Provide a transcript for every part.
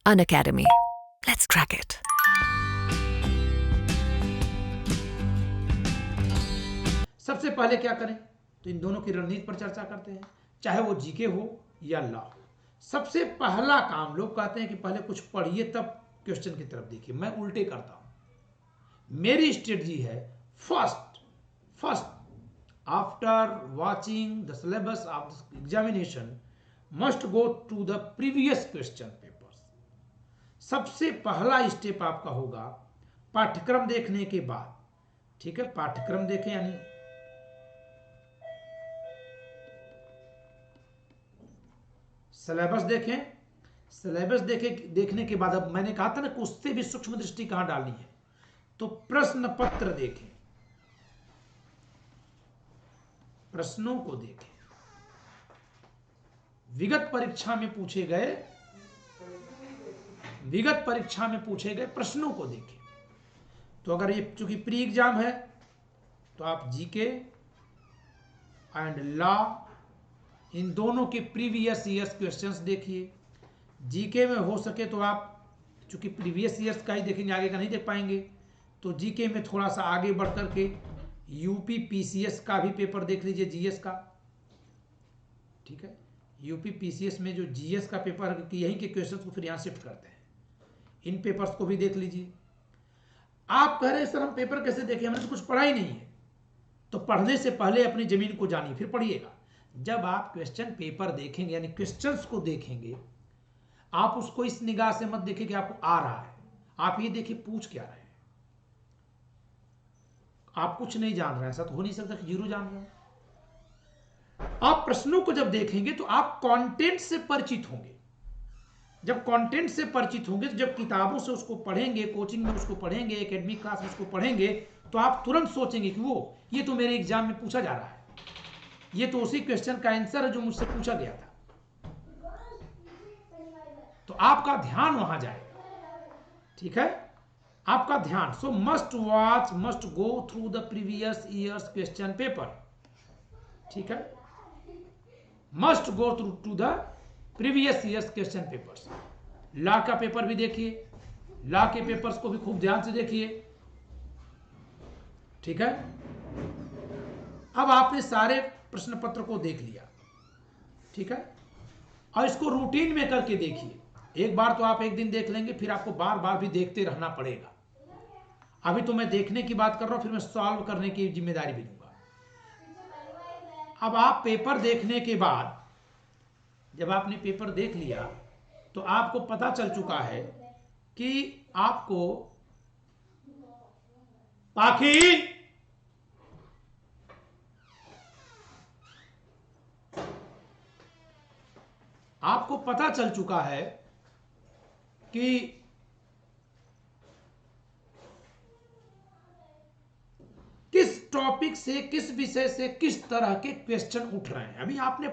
Unacademy. Let's crack it. सबसे पहले क्या करें, तो इन दोनों की रणनीति पर चर्चा करते हैं, चाहे वो जीके हो या लॉ हो। सबसे पहला काम, लोग कहते हैं कि पहले कुछ पढ़िए तब क्वेश्चन की तरफ देखिए, मैं उल्टे करता हूं। मेरी स्ट्रेटजी है first after watching the syllabus of the examination must go to the previous question papers. सबसे पहला स्टेप आपका होगा पाठ्यक्रम देखने के बाद, ठीक है, पाठ्यक्रम देखें यानी सिलेबस देखें। सिलेबस देखने के बाद, अब मैंने कहा था ना कि उससे भी सूक्ष्म दृष्टि कहां डालनी है, तो प्रश्न पत्र देखें, प्रश्नों को देखें, विगत परीक्षा में पूछे गए प्रश्नों को देखें। तो अगर ये चूंकि प्री एग्जाम है तो आप जीके एंड लॉ इन दोनों के प्रीवियस ईयर्स क्वेश्चंस देखिए। जीके में हो सके तो आप चूंकि प्रीवियस ईयर्स का ही देखेंगे, आगे का नहीं देख पाएंगे, तो जीके में थोड़ा सा आगे बढ़ करके यूपी पीसीएस का भी पेपर देख लीजिए, जीएस का, ठीक है। यूपी पीसीएस में जो जीएस का पेपर है, यहीं के क्वेश्चंस को फिर यहाँ शिफ्ट करते हैं, इन पेपर्स को भी देख लीजिए। आप कह रहे हैं सर हम पेपर कैसे देखें, हमने तो कुछ पढ़ा ही नहीं है। तो पढ़ने से पहले अपनी जमीन को जानिए, फिर पढ़िएगा। जब आप क्वेश्चन पेपर देखेंगे यानी क्वेश्चंस को देखेंगे, आप उसको इस निगाह से मत देखिए कि आपको आ रहा है, आप ये देखिए पूछ क्या रहे हैं। आप कुछ नहीं जान रहे हैं, ऐसा तो हो नहीं सकता कि जीरो जान रहे हैं। आप प्रश्नों को जब देखेंगे तो आप कंटेंट से परिचित होंगे। जब कंटेंट से परिचित होंगे, तो जब किताबों से उसको पढ़ेंगे, कोचिंग में उसको पढ़ेंगे, एकेडमिक क्लास में उसको पढ़ेंगे, तो आप तुरंत सोचेंगे कि ये तो मेरे एग्जाम में पूछा जा रहा है, ये तो उसी क्वेश्चन का आंसर है जो मुझसे पूछा गया था। तो आपका ध्यान वहां जाएगा, ठीक है, आपका ध्यान। So must watch, must go through the previous years question paper, ठीक है, must go through to the previous years question papers. Law का पेपर भी देखिए, लॉ के पेपर्स को भी खूब ध्यान से देखिए, ठीक है। अब आपने सारे प्रश्न पत्र को देख लिया, ठीक है, और इसको रूटीन में करके देखिए। एक बार तो आप एक दिन देख लेंगे, फिर आपको बार बार भी देखते रहना पड़ेगा। अभी तो मैं देखने की बात कर रहा हूं, फिर मैं सॉल्व करने की जिम्मेदारी भी लूंगा। अब आप पेपर देखने के बाद, जब आपने पेपर देख लिया, तो आपको पता चल चुका है कि आपको आपको पता चल चुका है कि किस टॉपिक से, किस विषय से किस तरह के क्वेश्चन उठ रहे हैं। अभी आपने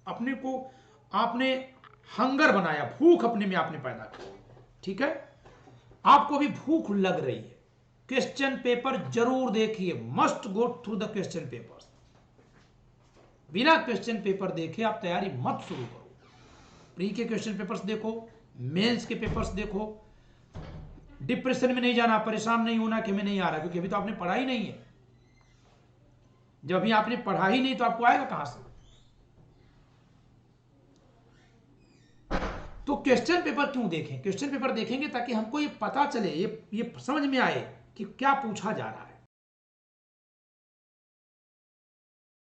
आपने हंगर बनाया, भूख अपने में आपने पैदा की, ठीक है। आपको भी भूख लग रही है, क्वेश्चन पेपर जरूर देखिए, must go through the question papers. बिना क्वेश्चन पेपर देखे आप तैयारी मत शुरू करो। प्री के क्वेश्चन पेपर्स देखो, मेंस के पेपर्स देखो। डिप्रेशन में नहीं जाना, परेशान नहीं होना कि हमें नहीं आ रहा, क्योंकि अभी तो आपने पढ़ा ही नहीं है। जब अभी आपने पढ़ा ही नहीं तो आपको आएगा कहां से। तो क्वेश्चन पेपर क्यों देखें? क्वेश्चन पेपर देखेंगे ताकि हमको ये पता चले, ये समझ में आए कि क्या पूछा जा रहा है।